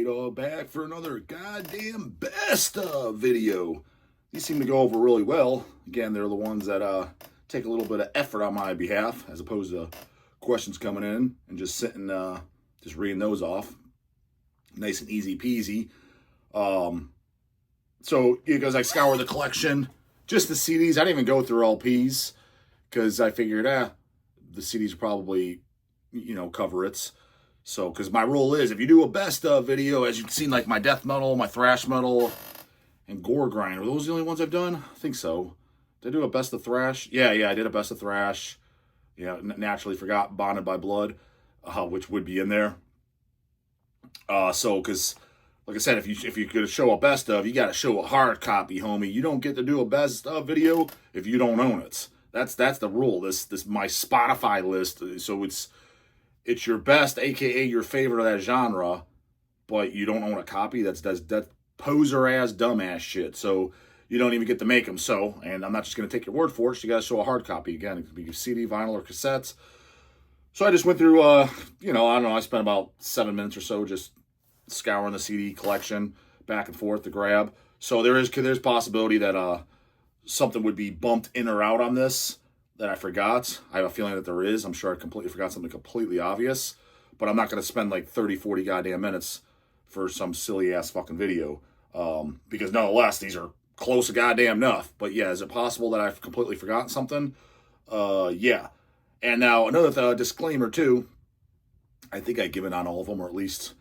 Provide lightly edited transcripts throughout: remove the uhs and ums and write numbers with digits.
Deicide, back for another goddamn best of video. These seem to go over really well. Again, they're the ones that take a little bit of effort on my behalf, as opposed to questions coming in and just sitting, just reading those off. Nice and easy peasy. So, because I scoured the collection, just the CDs. I didn't even go through LPs, because I figured, the CDs probably, cover it. So, because my rule is, if you do a best of video, as you've seen, like my death metal, my thrash metal, and gore grind, are those the only ones I've done? I think so. Did I do a best of thrash? Yeah, I did a best of thrash. Yeah, naturally forgot Bonded by Blood, which would be in there. So, because, like I said, if you're going to show a best of, you got to show a hard copy, homie. You don't get to do a best of video if you don't own it. That's the rule. This my Spotify list. So it's your best, aka your favorite of that genre, but you don't own a copy. That's poser ass dumbass shit. So you don't even get to make them. So, and I'm not just going to take your word for it. So you got to show a hard copy. Again, it could be CD, vinyl, or cassettes. So I just went through, I don't know, I spent about 7 minutes or so just scouring the CD collection back and forth to grab. So there's possibility that something would be bumped in or out on this that I forgot. I have a feeling that there is. I'm sure I completely forgot something completely obvious, but I'm not going to spend like 30, 40 goddamn minutes for some silly ass fucking video, because nonetheless, these are close to goddamn enough. But yeah, is it possible that I've completely forgotten something? Yeah. And now another disclaimer too. I think I give it on all of them, or at least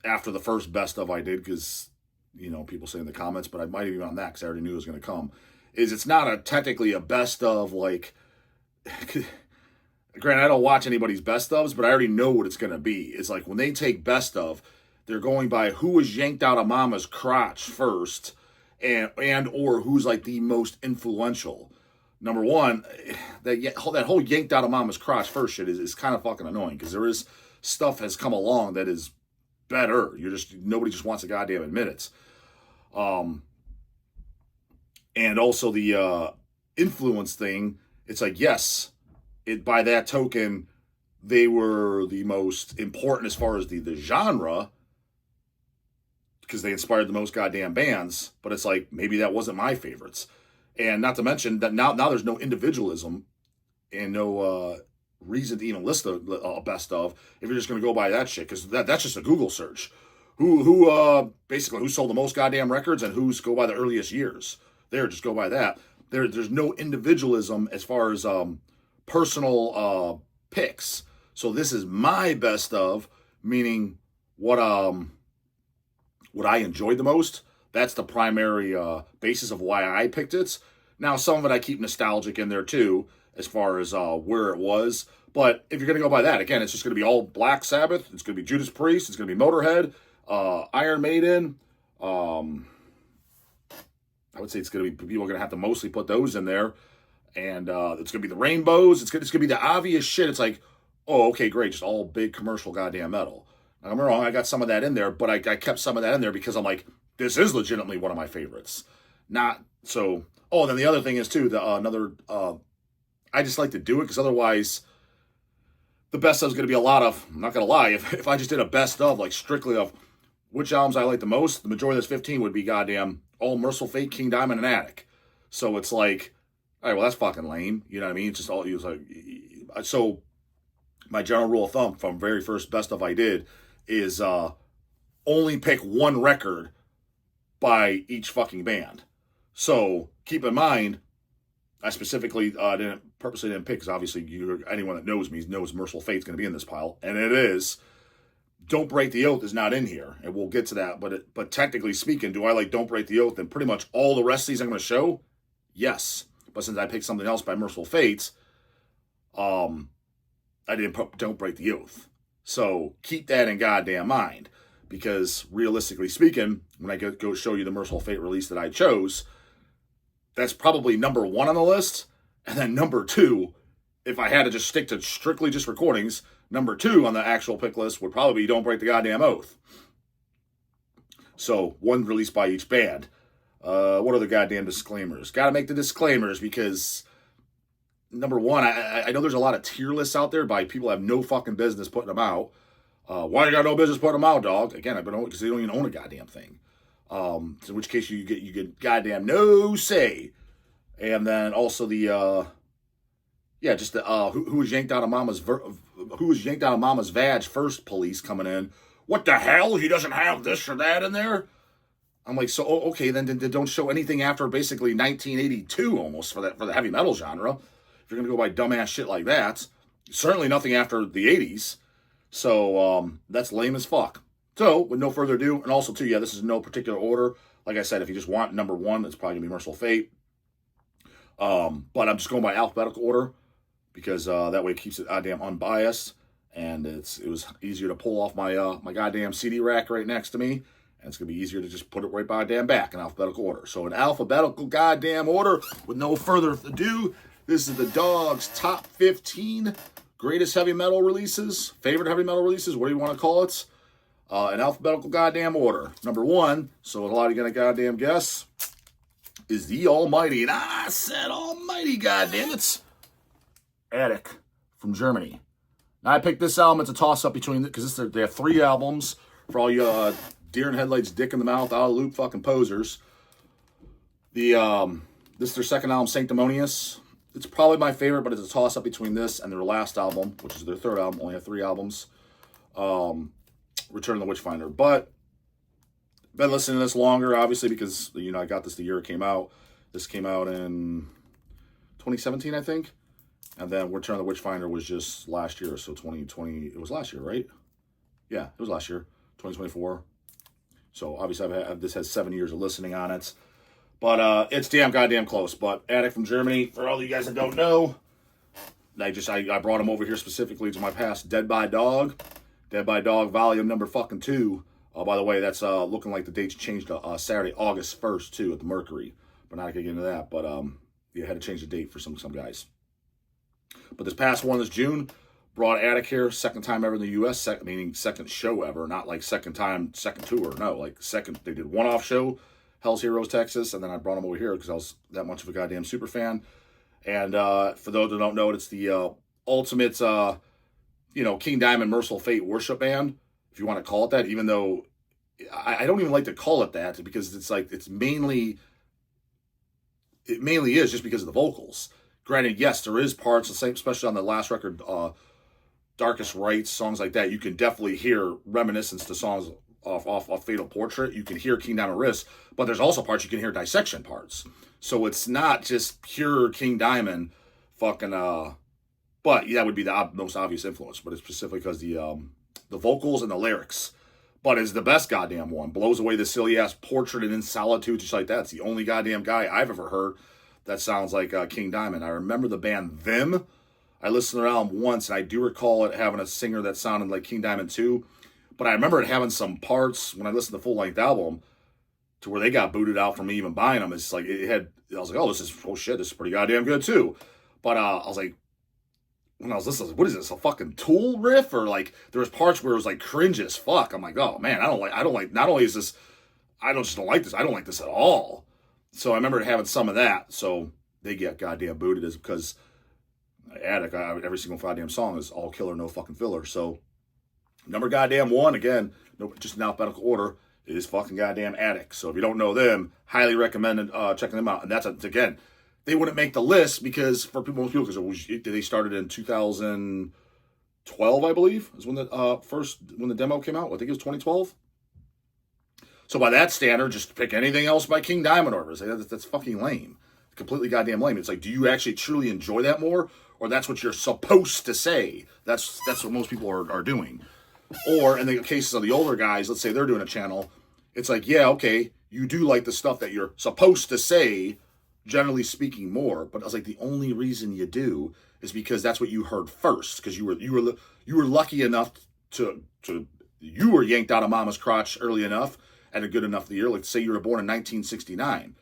after the first best of I did, because, people say in the comments, but I might have even on that because I already knew it was going to come, is it's not technically a best of, like, granted, I don't watch anybody's best ofs, but I already know what it's going to be. It's like when they take best of, they're going by who was yanked out of mama's crotch first, and or who's like the most influential. Number one, that whole yanked out of mama's crotch first shit is kind of fucking annoying, because there is stuff has come along that is better. Nobody just wants to goddamn admit it. And also the influence thing. It's like, yes, by that token, they were the most important as far as the genre, because they inspired the most goddamn bands. But it's like, maybe that wasn't my favorites. And not to mention that now there's no individualism and no reason to even list a best of if you're just going to go by that shit, because that's just a Google search. Who basically who sold the most goddamn records and who's go by the earliest years. Just go by that. There's no individualism as far as personal picks. So this is my best of, meaning what I enjoyed the most. That's the primary basis of why I picked it. Now, some of it I keep nostalgic in there too, as far as where it was. But if you're going to go by that, again, it's just going to be all Black Sabbath. It's going to be Judas Priest. It's going to be Motorhead, Iron Maiden. I would say it's going to be, people are going to have to mostly put those in there. And it's going to be the Rainbows. It's going to be the obvious shit. It's like, oh, okay, great. Just all big commercial goddamn metal. Now, don't get me wrong, I got some of that in there, but I kept some of that in there because I'm like, this is legitimately one of my favorites. Not so. Oh, and then the other thing is too, I just like to do it because otherwise the best of is going to be a lot of, I'm not going to lie, if I just did a best of, like strictly of which albums I like the most, the majority of this 15 would be goddamn all Merciful Fate, King Diamond, and Attic. So it's like, all right, well, that's fucking lame. You know what I mean? It's just all, it was like, so my general rule of thumb from very first best of I did is only pick one record by each fucking band. So keep in mind, I specifically purposely didn't pick, because obviously anyone that knows me knows Merciful Fate's going to be in this pile, and it is. Don't Break the Oath is not in here, and we'll get to that. But technically speaking, do I like Don't Break the Oath and pretty much all the rest of these I'm going to show? Yes. But since I picked something else by Merciful Fate, I didn't put Don't Break the Oath. So keep that in goddamn mind, because realistically speaking, when I go show you the Merciful Fate release that I chose, that's probably number one on the list. And then number two, if I had to just stick to strictly just recordings, number two on the actual pick list would probably be Don't Break the Goddamn Oath. So one release by each band. What are the goddamn disclaimers? Got to make the disclaimers because, number one, I know there's a lot of tier lists out there by people who have no fucking business putting them out. Why you got no business putting them out, dog? Again, I've been on because they don't even own a goddamn thing. In which case you get goddamn no say. And then also the just the who was yanked out of mama's vag first police coming in. What the hell? He doesn't have this or that in there. I'm like, so okay, then don't show anything after basically 1982 almost for the heavy metal genre. If you're gonna go by dumbass shit like that, certainly nothing after the 80s. So that's lame as fuck. So with no further ado, and also too, yeah, this is no particular order. Like I said, if you just want number one, it's probably gonna be Merciful Fate. But I'm just going by alphabetical order because that way it keeps it goddamn unbiased, and it was easier to pull off my my goddamn CD rack right next to me. And it's going to be easier to just put it right by damn back in alphabetical order. So in alphabetical goddamn order, with no further ado, this is the Dog's top 15 greatest heavy metal releases, favorite heavy metal releases, what do you want to call it? In alphabetical goddamn order. Number one, so a lot of you going to goddamn guess, is the almighty, and I said almighty, goddamn it, Attic from Germany. Now I picked this album, it's a toss-up between, because they have 3 albums for all you deer in headlights, dick in the mouth, out of the loop fucking posers. This is their second album, Sanctimonious. It's probably my favorite, but it's a toss-up between this and their last album, which is their third album. Only have 3 albums. Return of the Witchfinder. But been listening to this longer, obviously, because I got this the year it came out. This came out in 2017, I think. And then Return of the Witchfinder was just last year, so 2020. It was last year, right? Yeah, it was last year, 2024. So obviously this has 7 years of listening on it. But it's damn goddamn close. But Attic from Germany, for all of you guys that don't know, I brought him over here specifically to my past Dead by Dog. Dead by Dog volume number fucking 2. By the way, that's looking like the date's changed to Saturday, August 1st, too, at the Mercury. But not going to get into that. But you had to change the date for some guys. But this past one, this June, brought Attic here, second time ever in the U.S., meaning second show ever, not like second time, second tour. No, like second, they did one-off show, Hell's Heroes, Texas, and then I brought them over here because I was that much of a goddamn super fan. And for those that don't know, it's the ultimate, King Diamond, Merciful Fate worship band, if you want to call it that, even though I don't even like to call it that because it's like, it mainly is just because of the vocals. Granted, yes, there is parts, the same, especially on the last record, Darkest Rites, songs like that, you can definitely hear reminiscence to songs off Fatal Portrait. You can hear King Diamond Wrist, but there's also parts you can hear dissection parts. So it's not just pure King Diamond fucking, but that would be the most obvious influence, but it's specifically because the vocals and the lyrics. But it's the best goddamn one. Blows away the silly-ass Portrait and In Solitude, just like that. It's the only goddamn guy I've ever heard that sounds like King Diamond. I remember the band Them. I listened to their album once, and I do recall it having a singer that sounded like King Diamond too. But I remember it having some parts when I listened to the full-length album to where they got booted out from me even buying them. It's like, I was like, this is pretty goddamn good too. But I was like, when I was listening, what is this, a fucking Tool riff? Or like, there was parts where it was like cringe as fuck. I'm like, oh man, I don't like, not only is this, I don't like this at all. So I remember having some of that. So they get goddamn booted is because Attic, every single goddamn song is all killer, no fucking filler. So number goddamn 1, again, no, just in alphabetical order, is fucking goddamn Attic. So if you don't know them, highly recommend checking them out. And that's, again, they wouldn't make the list because for most people, because they started in 2012, I believe, is when the demo came out. I think it was 2012. So by that standard, just pick anything else by King Diamond over. That's fucking lame. Completely goddamn lame. It's like, do you actually truly enjoy that more? Or that's what you're supposed to say? That's what most people are doing. Or in the cases of the older guys, let's say they're doing a channel, it's like, yeah, okay, you do like the stuff that you're supposed to say, generally speaking, more. But I was like, the only reason you do is because that's what you heard first. Because you were lucky enough you were yanked out of mama's crotch early enough at a good enough year. Like, say you were born in 1969.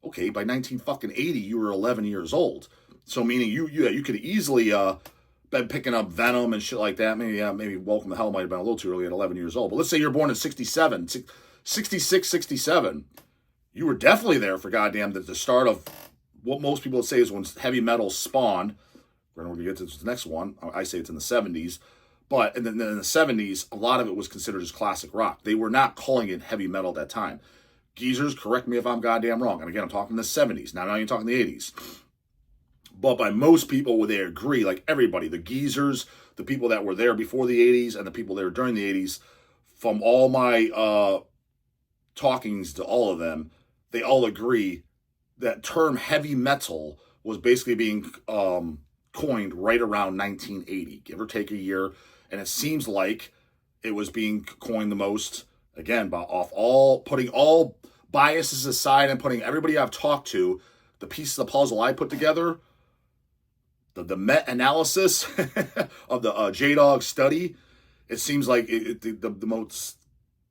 Okay, by 1980, you were 11 years old. So meaning you could easily been picking up Venom and shit like that. Maybe Welcome to Hell might have been a little too early at 11 years old. But let's say you're born in 66, 67. You were definitely there for goddamn the start of what most people would say is when heavy metal spawned. We're going to get to the next one. I say it's in the 70s. But in the 70s, a lot of it was considered as classic rock. They were not calling it heavy metal at that time. Geezers, correct me if I'm goddamn wrong. And again, I'm talking the 70s. Now you're talking the 80s. But by most people, would they agree, like everybody, the geezers, the people that were there before the 80s and the people there during the 80s, from all my talkings to all of them, they all agree that term heavy metal was basically being coined right around 1980, give or take a year. And it seems like it was being coined the most, again, putting all biases aside and putting everybody I've talked to, the piece of the puzzle I put together, the meta-analysis of the J-Dog study, it seems like the most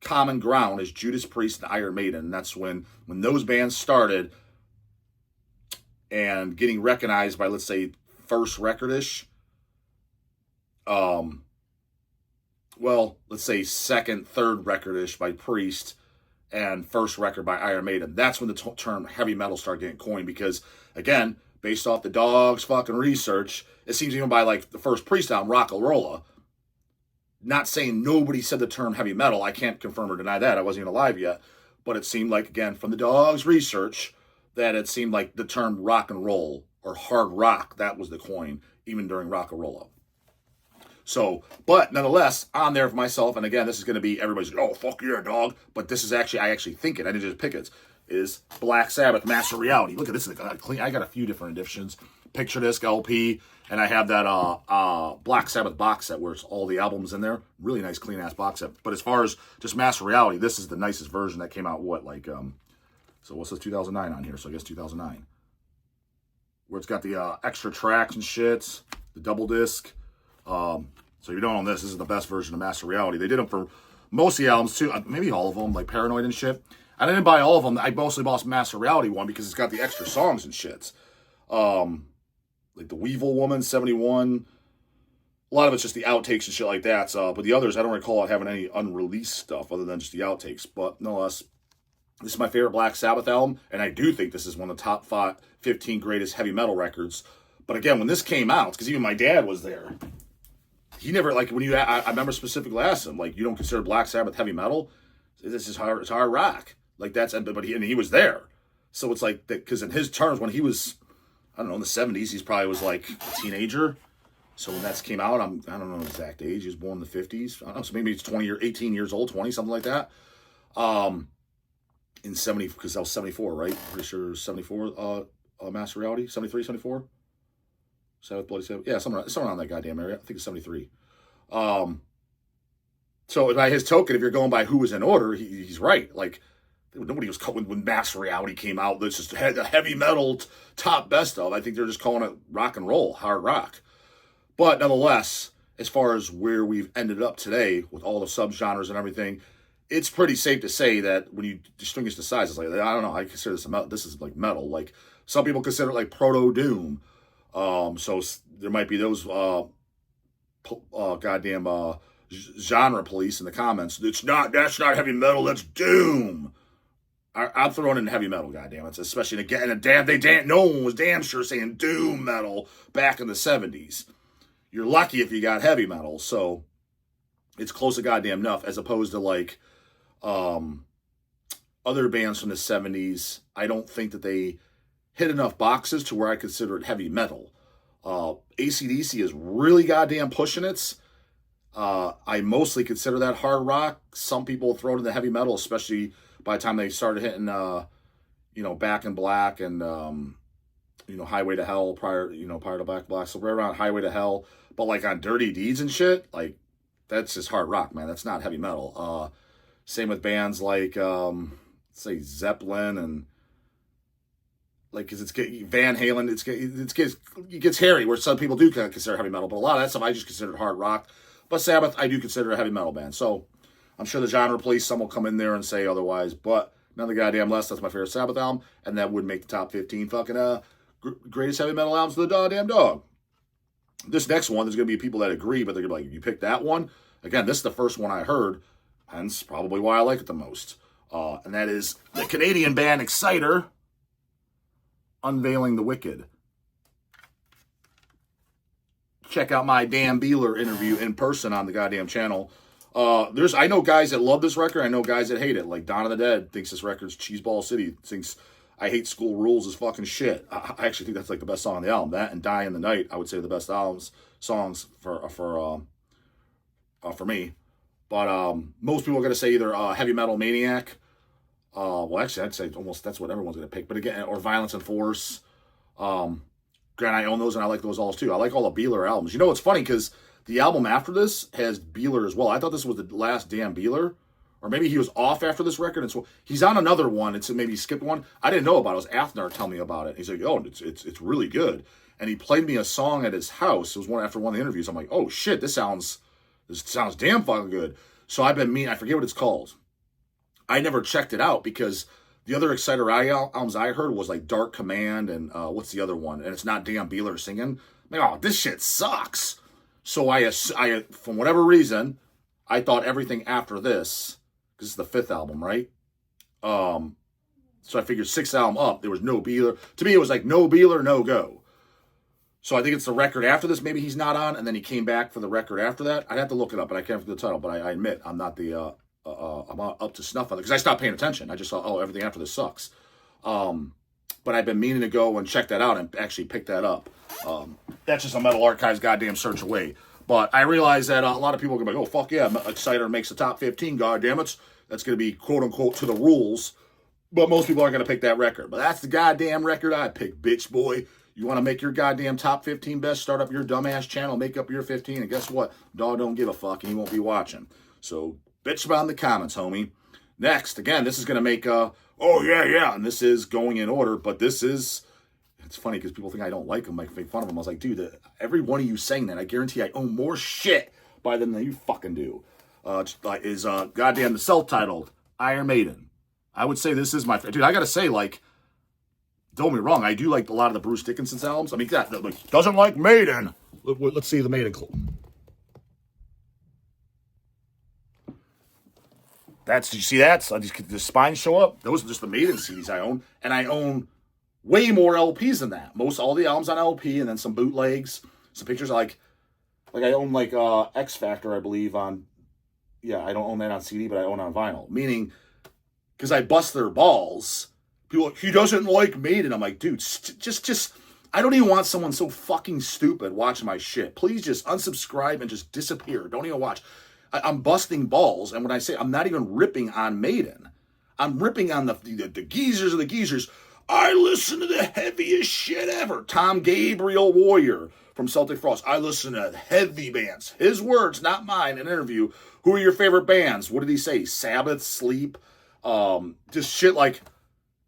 common ground is Judas Priest and Iron Maiden. And that's when those bands started and getting recognized by, let's say, first record-ish. Let's say second, third record-ish by Priest and first record by Iron Maiden. That's when the term heavy metal started getting coined because, again, based off the dog's fucking research, it seems even by like the first Priest album, Rock-a-Rolla, not saying nobody said the term heavy metal. I can't confirm or deny that. I wasn't even alive yet. But it seemed like, again, from the dog's research, that it seemed like the term rock and roll or hard rock, that was the coin, even during Rock-a-Rolla. So, but nonetheless, on there for myself, and again, this is going to be, everybody's like, oh, fuck yeah, dog. But this is actually, I actually think it, I didn't just pick it, is Black Sabbath, Master Reality. Look at this, I got a few different editions. Picture disc, LP, and I have that Black Sabbath box set where it's all the albums in there. Really nice, clean-ass box set. But as far as just Master Reality, this is the nicest version that came out, so what's this, 2009 on here? So I guess 2009. Where it's got the extra tracks and shit, the double disc. So you don't own this. This is the best version of Master Reality. They did them for most of the albums too, maybe all of them, like Paranoid and shit. I didn't buy all of them. I mostly bought Master Reality one because it's got the extra songs and shit. Like the Weevil Woman, 71. A lot of it's just the outtakes and shit like that. But the others, I don't recall having any unreleased stuff other than just the outtakes. But nonetheless, this is my favorite Black Sabbath album, and I do think this is one of the top 15 greatest heavy metal records. But again, when this came out, because even my dad was there, he never, like, I remember specifically asked him, like, you don't consider Black Sabbath heavy metal? This is hard, it's hard rock. Like, but he was there. So it's like, because in his terms, when he was, I don't know, in the 70s, he probably was like a teenager. So when that came out, I don't know the exact age. He was born in the 50s. I don't know, so maybe it's 18 years old, 20, something like that. In 70, because that was 74, right? Pretty sure 74, Master Reality, 73, 74? Sabbath, Bloody Sabbath. Yeah, somewhere around that goddamn area. I think it's 73. So by his token, if you're going by who was in order, he's right. Like, nobody was calling when Master Reality came out. This just had the heavy metal top best of. I think they're just calling it rock and roll, hard rock. But nonetheless, as far as where we've ended up today with all the subgenres and everything, it's pretty safe to say that when you distinguish the sizes, like, I don't know, I consider this is like metal. Like, some people consider it like proto doom. So there might be those genre police in the comments. That's not heavy metal. That's doom. I'm throwing in heavy metal. Goddamn it! Especially again, no one was damn sure saying doom metal back in the 70s. You're lucky if you got heavy metal. So it's close to goddamn enough, as opposed to like other bands from the 70s. I don't think that they hit enough boxes to where I consider it heavy metal. AC/DC is really goddamn pushing it. I mostly consider that hard rock. Some people throw it into heavy metal, especially by the time they started hitting, Back in Black and, Highway to Hell prior to Black. So right around Highway to Hell. But like on Dirty Deeds and shit, like, that's just hard rock, man. That's not heavy metal. Same with bands like, say Zeppelin and, like, because it's Van Halen, it gets hairy, where some people do kind of consider heavy metal, but a lot of that stuff I just consider hard rock. But Sabbath, I do consider a heavy metal band. So I'm sure the genre police, some will come in there and say otherwise, but none of the goddamn less. That's my favorite Sabbath album, and that would make the top 15 fucking greatest heavy metal albums of the goddamn dog. This next one, there's going to be people that agree, but they're going to be like, you picked that one? Again, this is the first one I heard, hence probably why I like it the most. And that is the Canadian band Exciter, Unveiling the Wicked. check out my Dan Beeler interview in person on the goddamn channel. I know guys that love this record. I know guys that hate it. Like Dawn of the Dead thinks this record's Cheeseball City. Thinks I Hate School Rules is fucking shit. I actually think that's like the best song on the album. That and Die in the Night, I would say, are the best songs for me. But most people are gonna say either Heavy Metal Maniac. Well, actually, I'd say almost that's what everyone's gonna pick. But again, or Violence and Force. Granted, I own those and I like those all too. I like all the Beeler albums. You know, it's funny because the album after this has Beeler as well. I thought this was the last damn Beeler. Or maybe he was off after this record, and so he's on another one. It's maybe he skipped one. I didn't know about it. It was Athnar telling me about it. He's like, "Oh, it's really good." And he played me a song at his house. It was after one of the interviews. I'm like, "Oh shit, this sounds damn fucking good." So I've been I forget what it's called. I never checked it out because the other Exciter Eye albums I heard was like Dark Command and what's the other one? And it's not Dan Beeler singing. I'm like, oh, this shit sucks. So I from whatever reason, I thought everything after this. This is the 5th album, right? So I figured 6th album up, there was no Beeler. To me, it was like no Beeler, no go. So I think it's the record after this. Maybe he's not on, and then he came back for the record after that. I'd have to look it up, but I can't remember the title. But I admit I'm not I'm not up to snuff on it because I stopped paying attention. I just thought, oh, everything after this sucks. But I've been meaning to go and check that out and actually pick that up. That's just a Metal Archives goddamn search away. But I realize that a lot of people are going to be like, oh, fuck yeah, Exciter makes the top 15, goddammit. That's going to be, quote-unquote, to the rules. But most people aren't going to pick that record. But that's the goddamn record I pick, bitch boy. You want to make your goddamn top 15 best, start up your dumbass channel, make up your 15, and guess what? Dog don't give a fuck, and he won't be watching. So, bitch about in the comments, homie. Next, again, this is going to make, oh, yeah, and this is going in order, but this is... It's funny because people think I don't like them, like make fun of them. I was like, dude, every one of you saying that, I guarantee I own more shit by them than you fucking do. Is goddamn the self-titled Iron Maiden. I would say this is my dude. I gotta say, like, don't get me wrong, I do like a lot of the Bruce Dickinson's albums. I mean, that like, doesn't like Maiden. Let's see the Maiden clip. Did you see that? So the spines show up. Those are just the Maiden CDs I own, and I own way more LPs than that. All the albums on LP, and then some bootlegs, some pictures. Like I own like X Factor, I believe on. Yeah, I don't own that on CD, but I own it on vinyl. Meaning, because I bust their balls. People, he doesn't like Maiden. I'm like, dude, just. I don't even want someone so fucking stupid watching my shit. Please just unsubscribe and just disappear. Don't even watch. I'm busting balls, and when I say I'm not even ripping on Maiden, I'm ripping on the geezers of the geezers. I listen to the heaviest shit ever. Tom Gabriel Warrior from Celtic Frost. I listen to heavy bands. His words, not mine, in an interview. Who are your favorite bands? What did he say? Sabbath, Sleep, just shit like,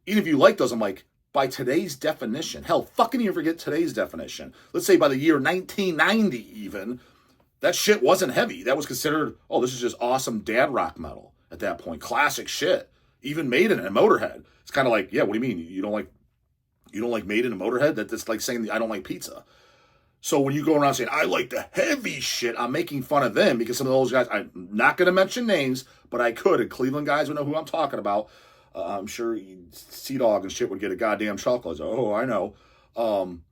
even if you like those, I'm like, by today's definition, hell, fucking even forget today's definition. Let's say by the year 1990 even, that shit wasn't heavy. That was considered, oh, this is just awesome dad rock metal at that point. Classic shit. Even Maiden and Motorhead. It's kind of like, yeah, what do you mean? You don't like Maiden and Motorhead? That's like saying I don't like pizza. So when you go around saying, I like the heavy shit, I'm making fun of them because some of those guys, I'm not going to mention names, but I could. And Cleveland guys would know who I'm talking about. I'm sure Sea Dog and shit would get a goddamn chuckle. Oh, I know. I'm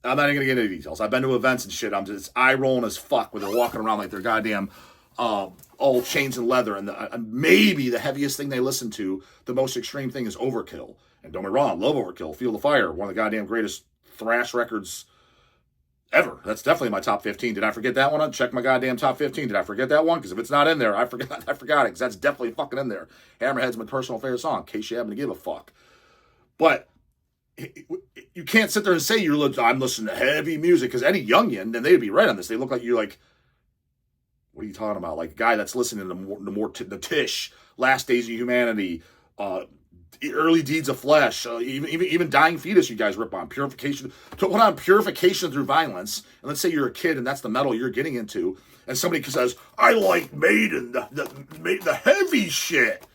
not even going to get into details. I've been to events and shit. I'm just eye rolling as fuck when they're walking around like they're goddamn all chains and leather. And maybe the heaviest thing they listen to, the most extreme thing is Overkill. And don't get me wrong, love Overkill. Feel the Fire, one of the goddamn greatest thrash records ever. That's definitely my top 15. Did I forget that one? Check my goddamn top 15. Did I forget that one? Because if it's not in there, I forgot it. Because that's definitely fucking in there. Hammerhead's my personal favorite song, in case you happen to give a fuck. But you can't sit there and say I'm listening to heavy music, because any youngin, and they'd be right on this. They look like you're like, what are you talking about? Like a guy that's listening to the TISH, Last Days of Humanity, Early Deeds of Flesh, even Dying Fetus, you guys rip on. Purification. To put on Purification Through Violence, and let's say you're a kid and that's the metal you're getting into, and somebody says, I like Maiden, the heavy shit.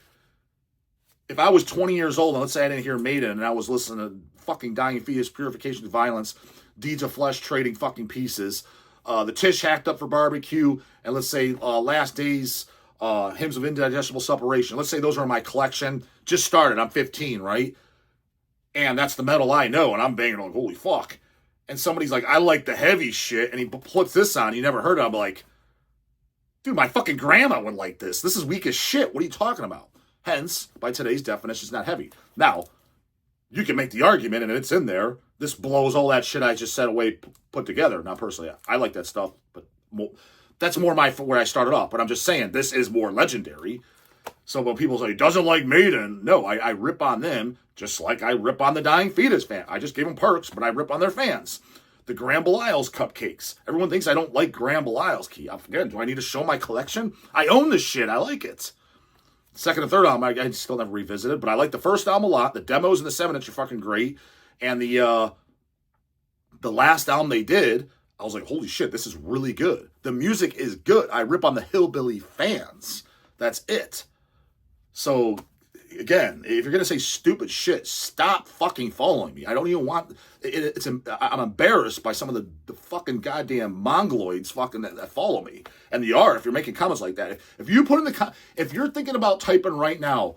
If I was 20 years old, and let's say I didn't hear Maiden, and I was listening to fucking Dying Fetus, Purification Through Violence, Deeds of Flesh, Trading fucking Pieces, the Tish Hacked Up for Barbecue, and let's say Last Days, Hymns of Indigestible Separation. Let's say those are in my collection. Just started. I'm 15, right? And that's the metal I know, and I'm banging like, holy fuck. and somebody's like, I like the heavy shit, and he puts this on, you never heard of it, I'm like, dude, my fucking grandma would like this. This is weak as shit. What are you talking about? Hence, by today's definition, it's not heavy. Now, you can make the argument, and it's in there, this blows all that shit I just said away put together. Now, personally, I like that stuff, but that's more where I started off. But I'm just saying, this is more legendary. So when people say, doesn't like Maiden, no, I rip on them just like I rip on the Dying Fetus fan. I just gave them perks, but I rip on their fans. The Graham Belial's cupcakes. Everyone thinks I don't like Graham Belial's key. Again, do I need to show my collection? I own this shit. I like it. Second and third album, I still never revisited, but I like the first album a lot. The demos and the 7-inch are fucking great. And the last album they did, I was like, holy shit, this is really good. The music is good. I rip on the hillbilly fans. That's it. So, again, if you're going to say stupid shit, stop fucking following me. I don't even want... I'm embarrassed by some of the fucking goddamn mongoloids fucking that follow me. And you are, if you're making comments like that. If you put in the... If you're thinking about typing right now,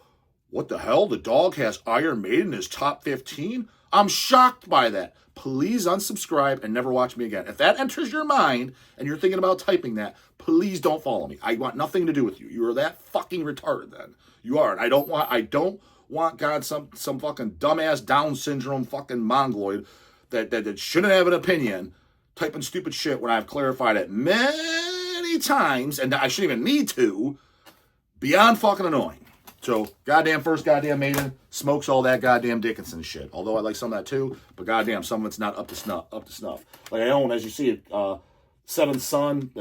what the hell? The dog has Iron Maiden in his top 15? I'm shocked by that. Please unsubscribe and never watch me again. If that enters your mind and you're thinking about typing that, please don't follow me. I want nothing to do with you. You are that fucking retarded then. You are. And I don't want God, some fucking dumbass Down syndrome fucking mongoloid that shouldn't have an opinion typing stupid shit when I've clarified it many times and I shouldn't even need to. Beyond fucking annoying. So, goddamn first goddamn Maiden smokes all that goddamn Dickinson shit. Although I like some of that too, but goddamn, some of it's not up to snuff. Like I own, as you see it, Seventh Son.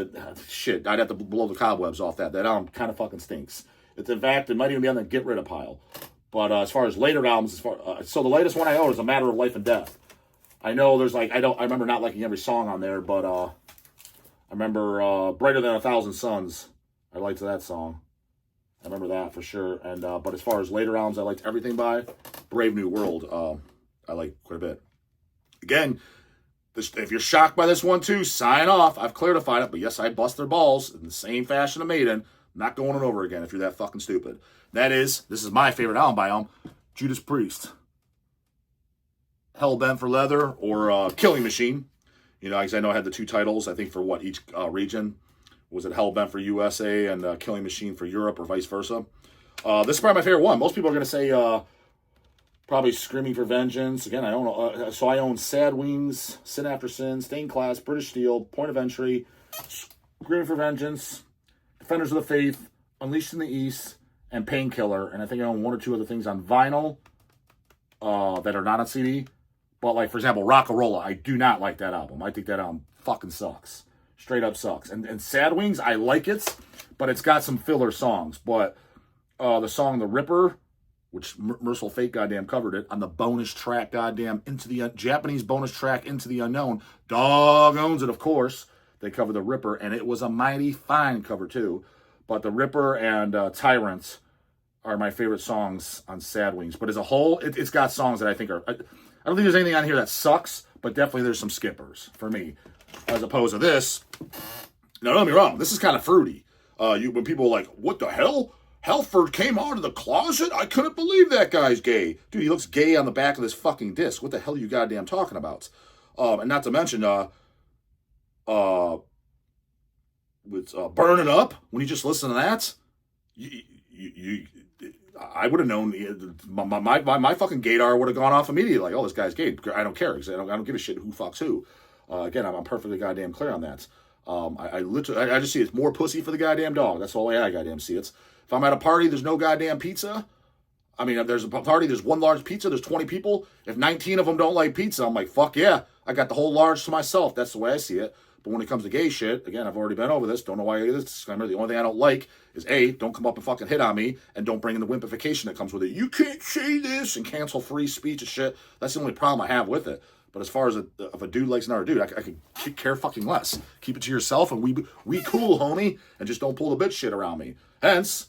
Shit, I'd have to blow the cobwebs off that. That album kind of fucking stinks. It's, in fact, it might even be on the get rid of pile. But as far as later albums, so the latest one I own is A Matter of Life and Death. I know there's like I remember not liking every song on there, but I remember Brighter Than a Thousand Suns. I liked that song. I remember that for sure. And but as far as later albums, I liked everything by Brave New World. I like quite a bit. Again, if you're shocked by this one too, sign off. I've clarified it, but yes, I bust their balls in the same fashion of Maiden. Not going it over again if you're that fucking stupid. This is my favorite album by them, Judas Priest. Hellbent for Leather or Killing Machine. You know, because I know I had the two titles, I think, for what each region. Was it Hellbent for USA and Killing Machine for Europe or vice versa? This is probably my favorite one. Most people are going to say probably Screaming for Vengeance. Again, I own so I own Sad Wings, Sin After Sin, Stained Class, British Steel, Point of Entry, Screaming for Vengeance, Defenders of the Faith, Unleashed in the East, and Painkiller. And I think I own one or two other things on vinyl that are not on CD. But like, for example, Rock-A-Rolla, I do not like that album. I think that album fucking sucks. Straight up sucks. And Sad Wings, I like it, but it's got some filler songs. But the song The Ripper, which Merciful Fate goddamn covered it, on the bonus track goddamn Japanese bonus track Into the Unknown. Dog owns it, of course. They covered The Ripper, and it was a mighty fine cover too. But The Ripper and Tyrant are my favorite songs on Sad Wings. But as a whole, it's got songs that I think are... I don't think there's anything on here that sucks, but definitely there's some skippers for me. As opposed to this, now don't get me wrong, this is kind of fruity. When people are like, what the hell? Halford came out of the closet? I couldn't believe that guy's gay. Dude, he looks gay on the back of this fucking disc. What the hell are you goddamn talking about? And not to mention, with Burning Up, when you just listen to that, I would have known, my fucking gaydar would have gone off immediately. Like, oh, this guy's gay. I don't care, because I don't give a shit who fucks who. Again, I'm perfectly goddamn clear on that. I just see it's more pussy for the goddamn dog. That's all I goddamn see. If I'm at a party, there's no goddamn pizza. I mean, if there's a party, there's one large pizza, there's 20 people. If 19 of them don't like pizza, I'm like, fuck yeah, I got the whole large to myself. That's the way I see it. But when it comes to gay shit, again, I've already been over this. Don't know why I do this disclaimer. The only thing I don't like is A, don't come up and fucking hit on me, and don't bring in the wimpification that comes with it. You can't say this and cancel free speech and shit. That's the only problem I have with it. But as far as if a dude likes another dude, I could care fucking less. Keep it to yourself, and we cool, homie, and just don't pull the bitch shit around me. Hence,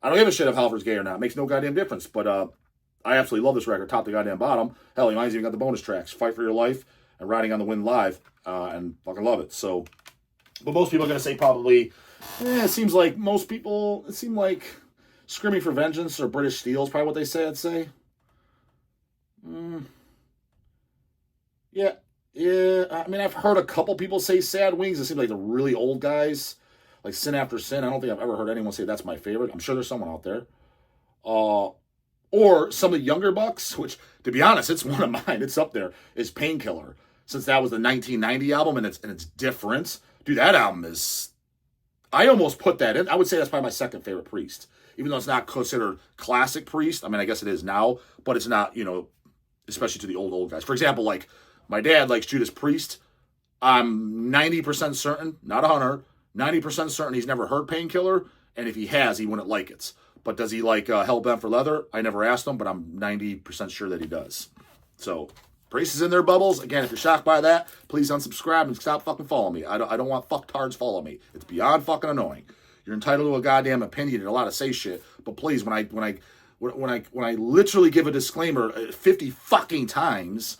I don't give a shit if Halford's gay or not. It makes no goddamn difference. But I absolutely love this record, top to goddamn bottom. Hell, mine's even got the bonus tracks, Fight for Your Life and Riding on the Wind Live, and fucking love it. So, but most people are going to say probably, it seems like Screaming for Vengeance or British Steel is probably what they say, I'd say. Yeah, Yeah, I mean, I've heard a couple people say Sad Wings. It seems like the really old guys, like Sin After Sin. I don't think I've ever heard anyone say that's my favorite. I'm sure there's someone out there. Uh, or some of the younger bucks, which, to be honest, it's one of mine. It's up there. Is Painkiller, since that was the 1990 album, and it's different. Dude, that album is. I almost put that in. I would say that's probably my second favorite Priest, even though it's not considered classic Priest. I mean, I guess it is now, but it's not. Especially to the old guys. For example, like my dad likes Judas Priest. I'm 90% certain, not 100, 90% certain he's never heard Painkiller, and if he has, he wouldn't like it. But does he like Hellbent for Leather? I never asked him, but I'm 90% sure that he does. So, Priest is in their bubbles. Again, if you're shocked by that, please unsubscribe and stop fucking following me. I don't want fucktards follow me. It's beyond fucking annoying. You're entitled to a goddamn opinion and allowed to say shit, but please, when I literally give a disclaimer 50 fucking times,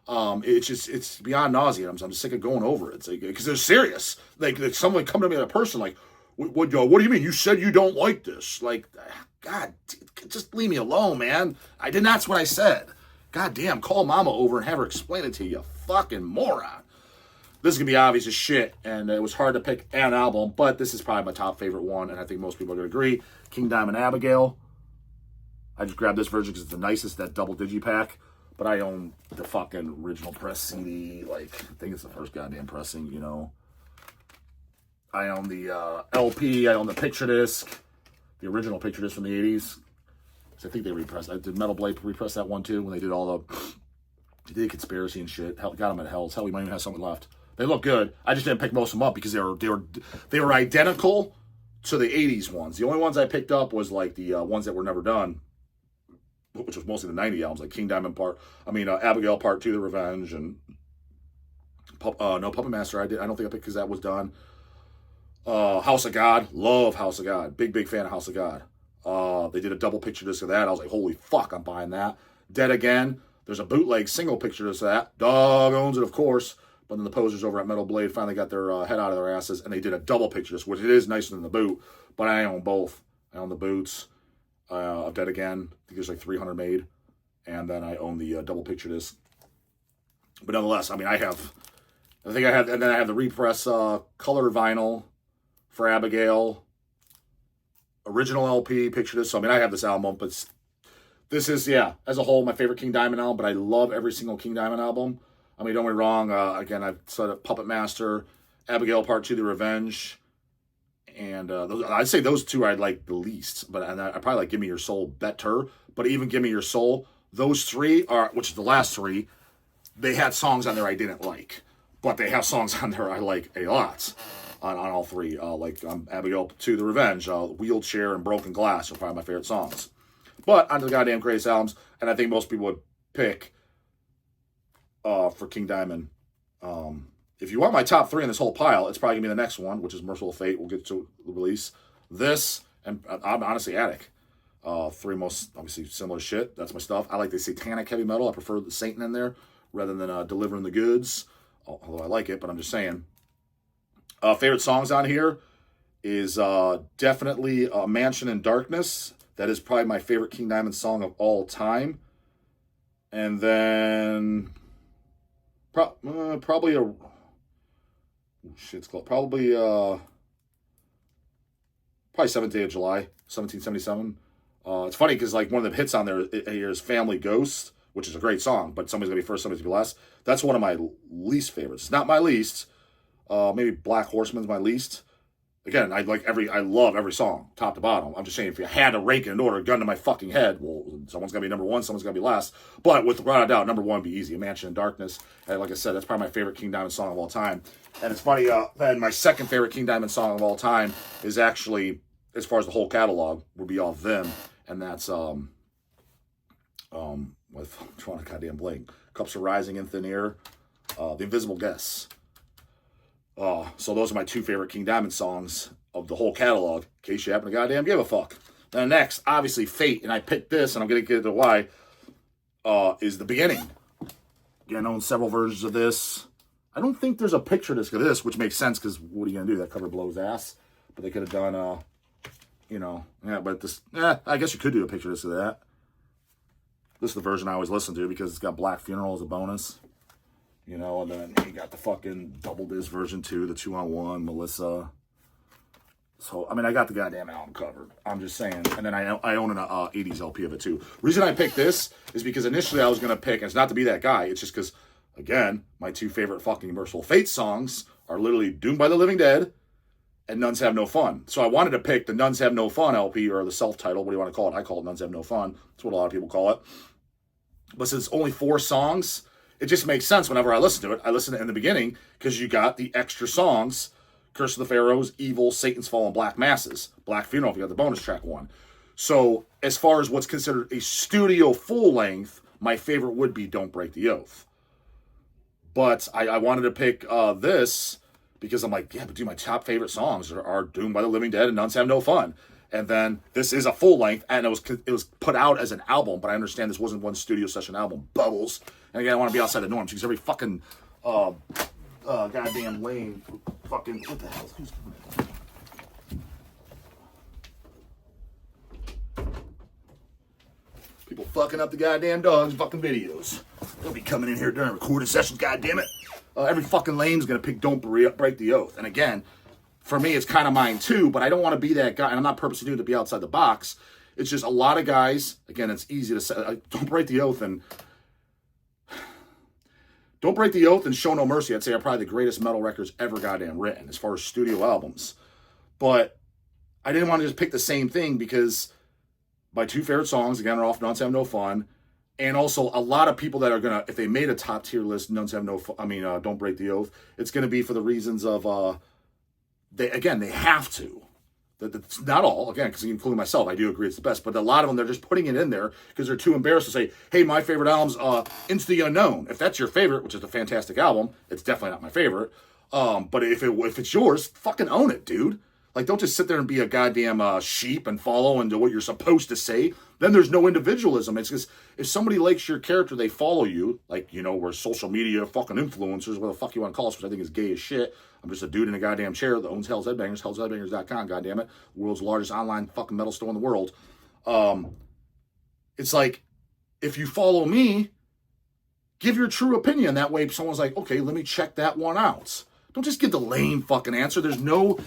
it's beyond nausea. I'm just sick of going over it. It's like, because they're serious. Like someone come to me, a person like, what do you mean? You said you don't like this. Like, God, just leave me alone, man. I did. That's what I said. God damn, call mama over and have her explain it to you, fucking moron. This is going to be obvious as shit, and it was hard to pick an album, but this is probably my top favorite one, and I think most people are going to agree. King Diamond Abigail. I just grabbed this version because it's the nicest, that double digipack, but I own the fucking original press CD. Like, I think it's the first goddamn pressing, I own the LP, I own the picture disc, the original picture disc from the 80s. I think they repressed. I did Metal Blade repress that one too when they did all they did Conspiracy and shit. Hell, got them at Hell's. Hell, we might even have something left. They look good. I just didn't pick most of them up because they were identical to the 80s ones. The only ones I picked up was like the ones that were never done, which was mostly the 90 albums, like King Diamond Abigail Part 2, The Revenge, and Puppet Master I don't think I picked because that was done. House of God, love House of God. Big fan of House of God. They did a double picture disc of that. I was like, holy fuck, I'm buying that. Dead Again, there's a bootleg single picture disc of that. Dog owns it, of course. But then the posers over at Metal Blade finally got their head out of their asses, and they did a double picture disc, which it is nicer than the boot. But I own both. I own the boots of Dead Again. I think there's like 300 made. And then I own the double picture disc. But nonetheless, I mean, and then I have the repress color vinyl for Abigail. Original LP, picture disc. So, I mean, I have this album, but this is, as a whole, my favorite King Diamond album, but I love every single King Diamond album. I mean, don't get me wrong. Again, I've said Puppet Master, Abigail Part 2, The Revenge, and I'd say those two I like the least. But I probably like Give Me Your Soul better. But even Give Me Your Soul, those three which is the last three, they had songs on there I didn't like. But they have songs on there I like a lot. On all three, like Abigail 2, The Revenge, Wheelchair, and Broken Glass are probably my favorite songs. But onto the goddamn greatest albums, and I think most people would pick for King Diamond. If you want my top three in this whole pile, it's probably going to be the next one, which is Merciful Fate. We'll get to the release. This, and honestly, Attic. Three most, obviously, similar shit. That's my stuff. I like the satanic heavy metal. I prefer the Satan in there rather than Delivering the Goods. Although I like it, but I'm just saying. Favorite songs on here is definitely Mansion in Darkness. That is probably my favorite King Diamond song of all time. And then probably probably 7th Day of July, 1777. It's funny because like one of the hits on there is Family Ghost, which is a great song, but somebody's gonna be first, somebody's gonna be last. That's one of my least favorites. Not my least. Maybe Black Horseman's my least. Again, I love every song, top to bottom. I'm just saying, if you had to rank it in order, gun to my fucking head, well, someone's gonna be number one, someone's gonna be last. But without a doubt, number one would be easy. A Mansion in Darkness. And like I said, that's probably my favorite King Diamond song of all time. And it's funny, then my second favorite King Diamond song of all time is actually, as far as the whole catalog, would be All of Them. And that's with I'm trying to goddamn blank. Cups Are Rising in Thin Air, The Invisible Guests. So those are my two favorite King Diamond songs of the whole catalog, in case you happen to goddamn give a fuck. Then next, obviously Fate, and I picked this, and I'm going to get into why, is The Beginning. Again, I own several versions of this. I don't think there's a picture disc of this, which makes sense, because what are you going to do? That cover blows ass. But they could have done, but this, I guess you could do a picture disc of that. This is the version I always listen to, because it's got Black Funeral as a bonus. You know, and then you got the fucking Double Disc version 2, the 2-on-1, Melissa. So, I mean, I got the goddamn album covered. I'm just saying. And then I own an 80s LP of it, too. Reason I picked this is because initially I was going to pick, and it's not to be that guy, it's just because, again, my two favorite fucking Merciful Fate songs are literally Doomed by the Living Dead and Nuns Have No Fun. So I wanted to pick the Nuns Have No Fun LP, or the self-title, what do you want to call it? I call it Nuns Have No Fun. That's what a lot of people call it. But since it's only 4 songs, it just makes sense whenever I listen to it. I listen to it in the beginning because you got the extra songs, Curse of the Pharaohs, Evil, Satan's Fall, and Black Masses. Black Funeral, if you got the bonus track one. So as far as what's considered a studio full length, my favorite would be Don't Break the Oath. But I wanted to pick this because I'm like, yeah, but dude, my top favorite songs are Doomed by the Living Dead and Nuns Have No Fun. And then this is a full length, and it was put out as an album, but I understand this wasn't one studio session album. Bubbles. And again, I want to be outside the norms because every fucking goddamn lame fucking, what the hell? Who's doing that? People fucking up the goddamn dogs, fucking videos. They'll be coming in here during recording sessions, goddammit. Every fucking lame's gonna pick Don't Break the Oath. And again, for me, it's kind of mine too, but I don't want to be that guy, and I'm not purposely doing it to be outside the box. It's just a lot of guys, again, it's easy to say, Don't Break the Oath and Don't Break the Oath and Show No Mercy, I'd say, are probably the greatest metal records ever goddamn written as far as studio albums. But I didn't want to just pick the same thing because my two favorite songs, again, are off Nuns Have No Fun. And also, a lot of people that are going to, if they made a top tier list, Nuns Have No Fun, Don't Break the Oath, it's going to be for the reasons of, they have to. That's not all, again, because including myself, I do agree it's the best, but a lot of them, they're just putting it in there because they're too embarrassed to say, hey, my favorite album's Into the Unknown. If that's your favorite, which is a fantastic album, it's definitely not my favorite. But if it's yours, fucking own it, dude. Like, don't just sit there and be a goddamn sheep and follow into what you're supposed to say. Then there's no individualism. It's because if somebody likes your character, they follow you. Like, you know, we're social media fucking influencers, what the fuck you want to call us, which I think is gay as shit. I'm just a dude in a goddamn chair that owns Hell's Headbangers, hellsheadbangers.com, goddammit. The world's largest online fucking metal store in the world. It's like, if you follow me, give your true opinion. That way someone's like, okay, let me check that one out. Don't just give the lame fucking answer. There's no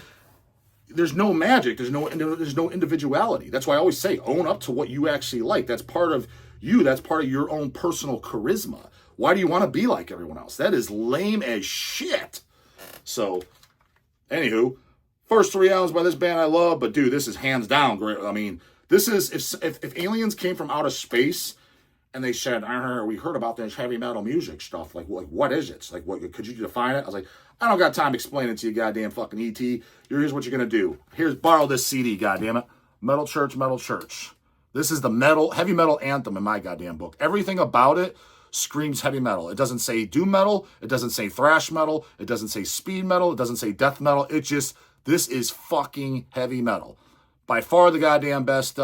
magic. There's no individuality. That's why I always say, own up to what you actually like. That's part of you. That's part of your own personal charisma. Why do you want to be like everyone else? That is lame as shit. So, anywho, first 3 albums by this band I love, but dude, this is hands down great. I mean, this is, if aliens came from outer space and they said, we heard about this heavy metal music stuff, like what is it? Like, what could you define it? I was like, I don't got time explaining it to you, goddamn fucking ET. Here's what you're gonna do. Borrow this CD, goddammit. Metal Church, Metal Church. This is the heavy metal anthem in my goddamn book. Everything about it screams heavy metal. It doesn't say doom metal. It doesn't say thrash metal. It doesn't say speed metal. It doesn't say death metal. This is fucking heavy metal. By far the goddamn best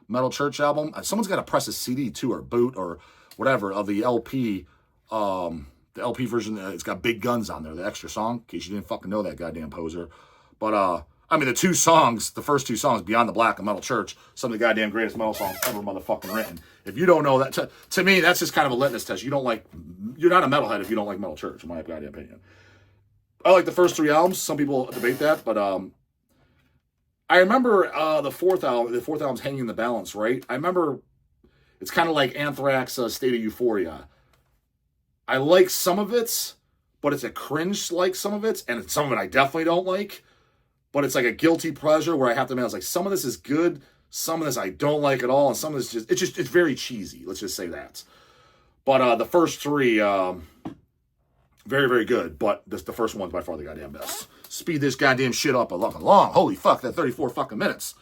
Metal Church album. Someone's got to press a CD too, or boot, or whatever, of the LP. The LP version, it's got Big Guns on there, the extra song, in case you didn't fucking know that, goddamn poser. But, the first 2 songs, Beyond the Black and Metal Church, some of the goddamn greatest metal songs ever motherfucking written. If you don't know that, to me, that's just kind of a litmus test. You're not a metalhead if you don't like Metal Church, in my goddamn opinion. I like the first 3 albums. Some people debate that, but I remember the fourth album's Hanging in the Balance, right? I remember it's kind of like Anthrax, State of Euphoria. I like some of it, but it's a cringe like some of it, and some of it I definitely don't like. But it's like a guilty pleasure where I have to admit, I was like, some of this is good, some of this I don't like at all, and some of this it's very cheesy. Let's just say that. But the first 3, very, very good. But the first one's by far the goddamn best. Speed this goddamn shit up a long. Holy fuck, that 34 fucking minutes.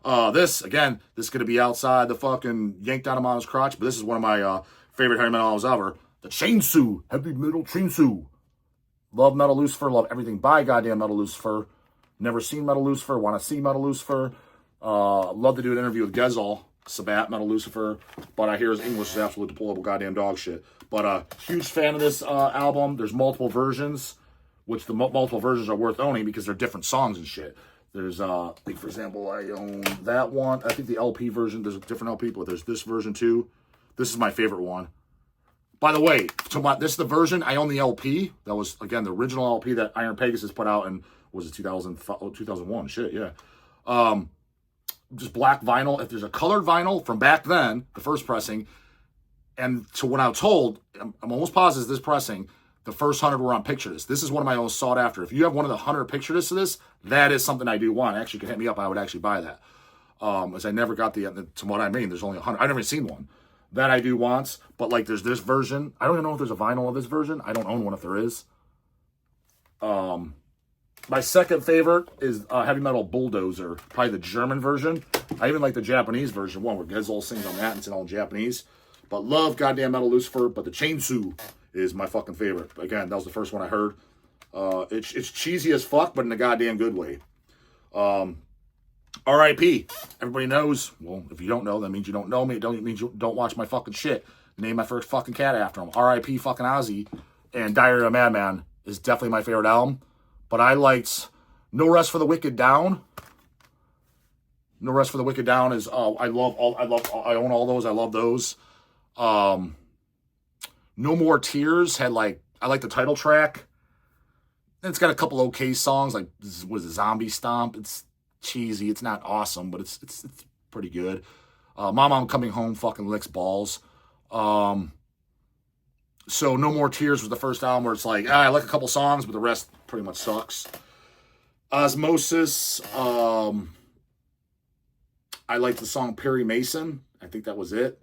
This is going to be outside the fucking yanked out of mom's crotch, but this is one of my favorite heavy metal albums ever. The Chainsaw, Heavy Metal Chainsaw. Love Metal Lucifer, love everything by goddamn Metal Lucifer. Never seen Metal Lucifer, want to see Metal Lucifer. Love to do an interview with Gezel, Sabbath, Metal Lucifer, but I hear his English is absolute deplorable goddamn dog shit. But huge fan of this album. There's multiple versions, which the multiple versions are worth owning because they're different songs and shit. There's, like, for example, I own that one. I think the LP version, there's a different LP, but there's this version too. This is my favorite one. By the way, this is the version. I own the LP. That was, again, the original LP that Iron Pegasus put out in, was it 2001? Shit, yeah. Just black vinyl. If there's a colored vinyl from back then, the first pressing, and to when I was told, I'm almost positive this pressing, the first 100 were on picture disc. This is one of my most sought after. If you have one of the 100 picture discs of this, that is something I do want. Actually, you can hit me up. I would actually buy that. As I never got to what I mean, there's only 100. I've never seen one. That I do want, but like there's this version. I don't even know if there's a vinyl of this version. I don't own one if there is. My second favorite is Heavy Metal Bulldozer, probably the German version. I even like the Japanese version, one where Gezel sings on that and it's all in Japanese. But love goddamn Metal Lucifer, but the Chainsaw is my fucking favorite. Again, that was the first one I heard. It's cheesy as fuck, but in a goddamn good way. R.I.P. Everybody knows. Well, if you don't know, that means you don't know me. It means you don't watch my fucking shit. Name my first fucking cat after him. R.I.P. fucking Ozzy. And Diary of a Madman is definitely my favorite album. But I liked No Rest for the Wicked Down. No Rest for the Wicked Down is I own all those. I love those. No More Tears had I like the title track. And it's got a couple okay songs like what is it, Zombie Stomp. It's cheesy. It's not awesome, but it's pretty good. Mama, I'm Coming Home fucking licks balls. So No More Tears was the first album where it's like, I like a couple songs, but the rest pretty much sucks. Osmosis, I liked the song Perry Mason. I think that was it.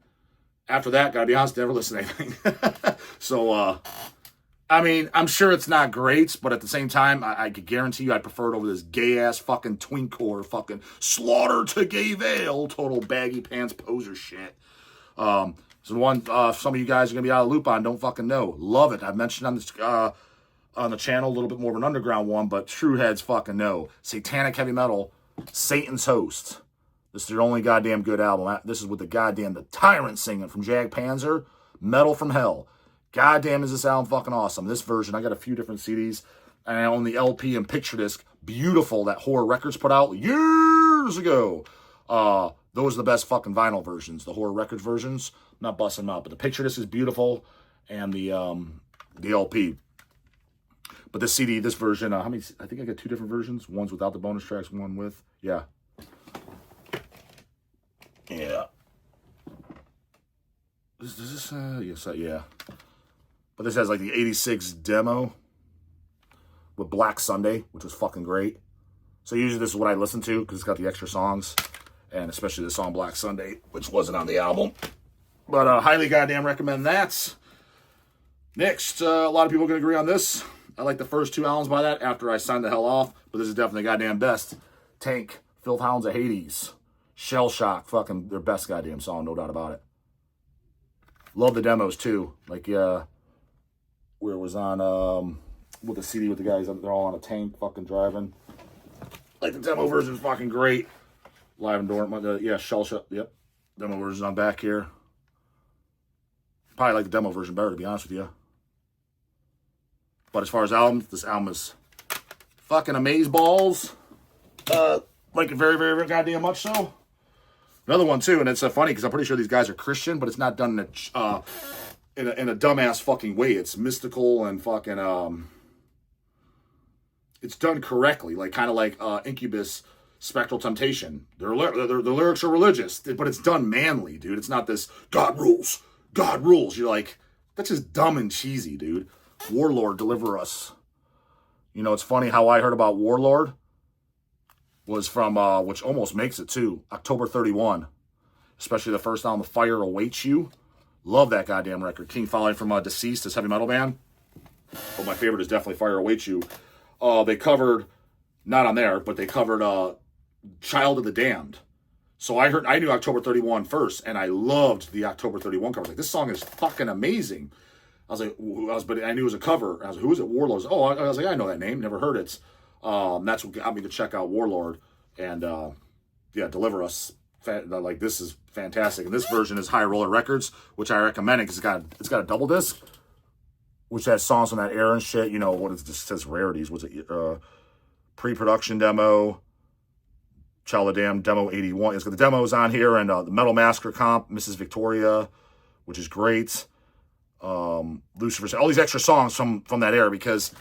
After that, gotta be honest, never listened to anything. So, I mean, I'm sure it's not great, but at the same time, I could guarantee you I'd prefer it over this gay-ass fucking twinkcore fucking slaughter to gay veil, total baggy pants poser shit. So one some of you guys are going to be out of the loop on, don't fucking know. Love it. I've mentioned on the channel a little bit more of an underground one, but true heads fucking know. Satanic Heavy Metal, Satan's Host. This is their only goddamn good album. This is with the Tyrant singing from Jag Panzer, Metal from Hell. Goddamn, is this album fucking awesome. This version, I got a few different CDs, and I own the LP and picture disc. Beautiful, that Horror Records put out years ago. Those are the best fucking vinyl versions, the Horror Records versions. I'm not busting them out, but the picture disc is beautiful, and the LP. But this CD, this version, how many? I think I got two different versions. One's without the bonus tracks, one with. Yeah. Yeah. Does this, yes, yeah. But this has like the 86 demo with Black Sunday, which was fucking great. So usually this is what I listen to because it's got the extra songs. And especially the song Black Sunday, which wasn't on the album. But highly goddamn recommend that. Next, a lot of people are going to agree on this. I like the first two albums by that after I signed the hell off. But this is definitely goddamn best. Tank, Filth Hounds of Hades, Shell Shock, fucking their best goddamn song, no doubt about it. Love the demos too. Like, where it was on, with the CD with the guys, they're all on a tank fucking driving. Like, the demo version's fucking great. Live and Dormant, yeah, Shell Shock, yep. Demo version's on back here. Probably like the demo version better, to be honest with you. But as far as albums, this album is fucking amazeballs. Like it very, very, very goddamn much so. Another one too, and it's funny because I'm pretty sure these guys are Christian, but it's not done in a dumbass fucking way. It's mystical and fucking it's done correctly, like kind of like Incubus, Spectral Temptation. Their lyrics are religious, but it's done manly, dude. It's not this God rules, God rules. You're like, that's just dumb and cheesy, dude. Warlord, Deliver Us. You know, it's funny how I heard about Warlord was from, which almost makes it too, October 31. Especially the first album, Fire Awaits You. Love that goddamn record. King Folly from Deceased, this heavy metal band. But my favorite is definitely Fire Awaits You. They covered, not on there, but they covered Child of the Damned. So I knew October 31 first, and I loved the October 31 cover. I was like, this song is fucking amazing. But I knew it was a cover. I was like, who is it? Warlord. Oh, I was like, I know that name. Never heard it. That's what got me to check out Warlord. And, yeah, Deliver Us. Like, this is fantastic. And this version is High Roller Records, which I recommend because it's got a double disc, which has songs from that era and shit. You know, what it just says rarities. Was it pre-production demo, Child of the Damned demo 81. It's got the demos on here and the Metal Massacre comp, Mrs. Victoria, which is great. Lucifer, all these extra songs from that era, because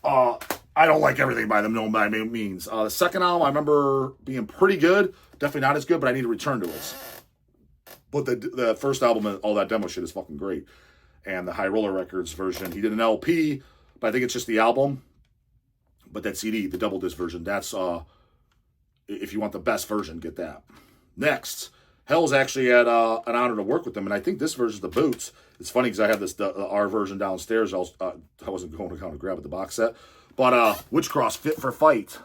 I don't like everything by them, no by any means. The second album I remember being pretty good, definitely not as good, but I need to return to it. But the first album and all that demo shit is fucking great. And the High Roller Records version, he did an LP, but I think it's just the album. But that CD, the double disc version, that's if you want the best version, get that. Next, Hell's actually had an honor to work with them, and I think this version's the boots. It's funny because I have this our version downstairs. I wasn't going to kind of grab it, the box set, but Witchcross Fit for Fight,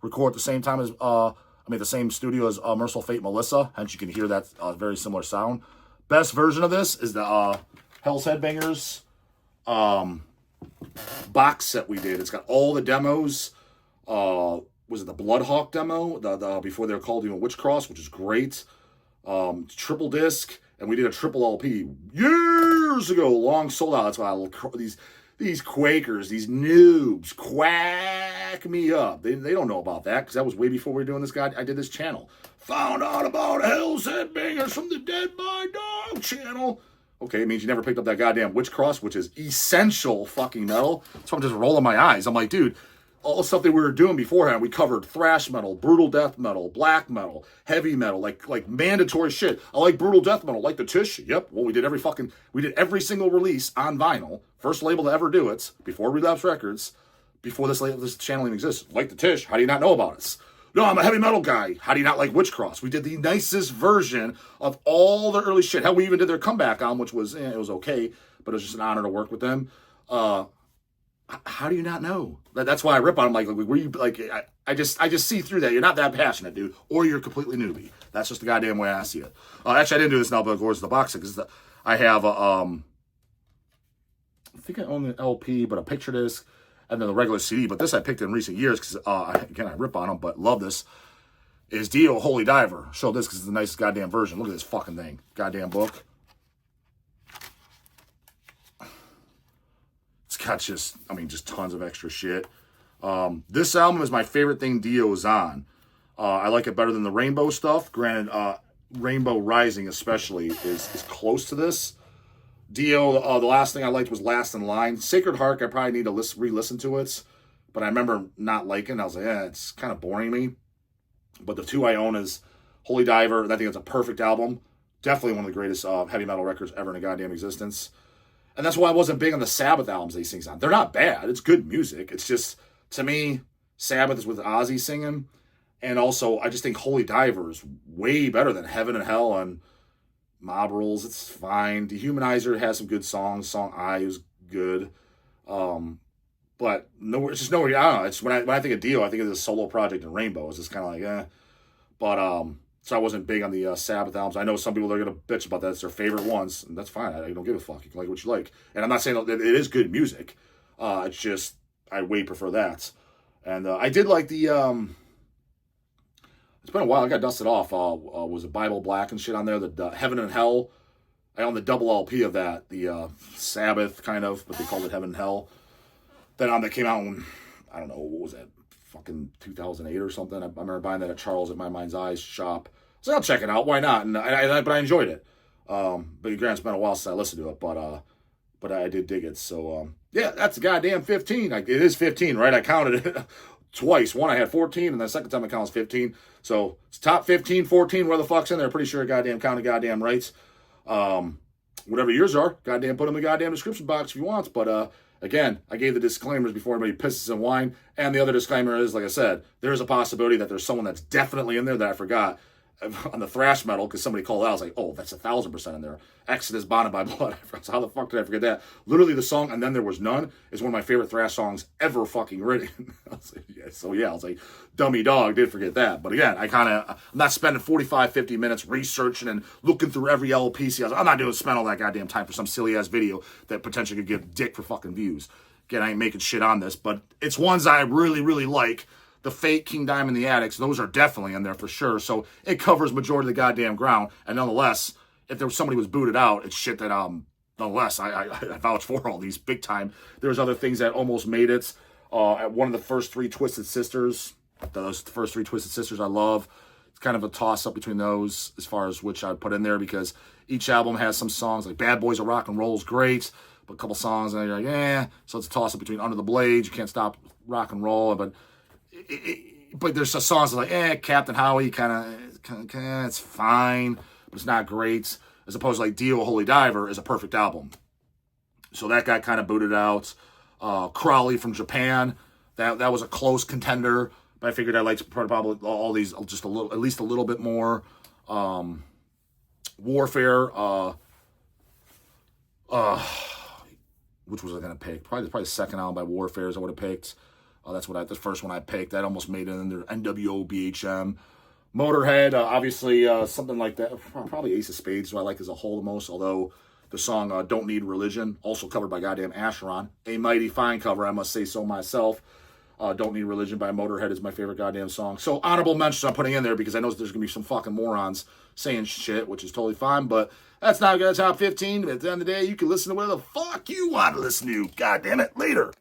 record at the same time as the same studio as Merciful Fate Melissa, hence you can hear that very similar sound. Best version of this is the Hell's Headbangers box set we did. It's got all the demos. Was it the Bloodhawk demo? The before they were called Witchcross, which is great. Triple disc, and we did a triple LP years ago. Long sold out. That's why these Quakers, these noobs, quack me up. They don't know about that because that was way before we were doing this. I did this channel. Found out about Hell's Headbangers from the Dead by Dog channel. Okay, it means you never picked up that goddamn Witchcross, which is essential fucking metal. So I'm just rolling my eyes. I'm like, dude, all the stuff that we were doing beforehand, we covered thrash metal, brutal death metal, black metal, heavy metal, like mandatory shit. I like brutal death metal, like the TISH. Yep. Well, we did every single release on vinyl. First label to ever do it, before Relapse Records, before this channel even exists. Like the TISH. How do you not know about us? No, I'm a heavy metal guy. How do you not like Witchcross? We did the nicest version of all the early shit. Hell, we even did their comeback album, which was, it was okay, but it was just an honor to work with them. How do you not know? That's why I rip on them. Like were you like? I just see through that. You're not that passionate, dude, or you're completely newbie. That's just the goddamn way I see it. Actually, I didn't do this now, but of course the box set, because I have I think I own the LP, but a picture disc, and then the regular CD. But this I picked in recent years because again I rip on them, but love this. Is Dio Holy Diver? Show this because it's the nicest goddamn version. Look at this fucking thing, goddamn book. Got just tons of extra shit. This album is my favorite thing Dio is on. I like it better than the Rainbow stuff. Granted, Rainbow Rising especially is close to this. Dio, the last thing I liked was Last in Line. Sacred Heart, I probably need to re-listen to it, but I remember not liking it. I was like, it's kind of boring me. But the two I own is Holy Diver. I think it's a perfect album. Definitely one of the greatest heavy metal records ever in a goddamn existence. And that's why I wasn't big on the Sabbath albums he sings on. They're not bad. It's good music. It's just, to me, Sabbath is with Ozzy singing. And also, I just think Holy Diver is way better than Heaven and Hell and Mob Rules. It's fine. Dehumanizer has some good songs. Song I is good. But nowhere, it's just nowhere. I don't know. It's when I think of Dio, I think of this solo project and Rainbow. It's just kind of like, eh. But, so I wasn't big on the Sabbath albums. I know some people are going to bitch about that. It's their favorite ones, and that's fine. I don't give a fuck. You can like what you like. And I'm not saying that it is good music. It's just, I way prefer that. And I did like the, it's been a while. I got dusted off. Was it Bible Black and shit on there? The Heaven and Hell. I own the double LP of that. The Sabbath, kind of, but they called it Heaven and Hell. That came out when, I don't know, what was that? Fucking 2008 or something. I remember buying that at Charles at My Mind's Eyes shop. So I'll check it out. Why not? And but I enjoyed it. But granted, it's been a while since I listened to it. But I did dig it. So yeah, that's a goddamn 15. It is 15, right? I counted it twice. One I had 14, and the second time I counted was 15. So it's top 15, 14. Where the fuck's in there? Pretty sure goddamn counted goddamn rights. Whatever yours are, goddamn put them in the goddamn description box if you want. But again, I gave the disclaimers before anybody pisses and whine. And the other disclaimer is, like I said, there is a possibility that there's someone that's definitely in there that I forgot on the thrash metal, because somebody called out. I was like, oh, that's 1,000% in there. Exodus, Bonded by Blood. So how the fuck did I forget that? Literally the song, And Then There Was None, is one of my favorite thrash songs ever fucking written. I was like, dummy dog, did forget that. But again, I'm not spending 45, 50 minutes researching and looking through every LP. I'm not doing spend all that goddamn time for some silly ass video that potentially could give dick for fucking views. Again, I ain't making shit on this, but it's ones I really, really like. The Fate, King Diamond, the Addicts, those are definitely in there for sure. So it covers majority of the goddamn ground. And nonetheless, if there was somebody was booted out, it's shit that nonetheless I vouch for all these big time. There's other things that almost made it. At one of the first three Twisted Sisters, those first three Twisted Sisters I love. It's kind of a toss-up between those as far as which I'd put in there, because each album has some songs, like Bad Boys of Rock and Roll is great, but a couple songs, and you're like, eh. So it's a toss-up between Under the Blade, You Can't Stop Rock and Roll, but there's some songs like, Captain Howie, kind of, it's fine, but it's not great, as opposed to like Dio Holy Diver is a perfect album. So that got kind of booted out. Crowley from Japan, that was a close contender, but I figured I liked probably all these just a little, at least a little bit more. Warfare, which was I gonna pick? Probably the second album by Warfare is I would have picked. That's the first one I picked. That almost made it in there. NWO, BHM, Motorhead, obviously something like that. Probably Ace of Spades, who I like as a whole the most. Although the song "Don't Need Religion," also covered by goddamn Asheron, a mighty fine cover, I must say so myself. "Don't Need Religion" by Motorhead is my favorite goddamn song. So honorable mentions I'm putting in there because I know there's gonna be some fucking morons saying shit, which is totally fine. But that's not gonna top 15. At the end of the day, you can listen to whatever the fuck you want to listen to. God damn it, later.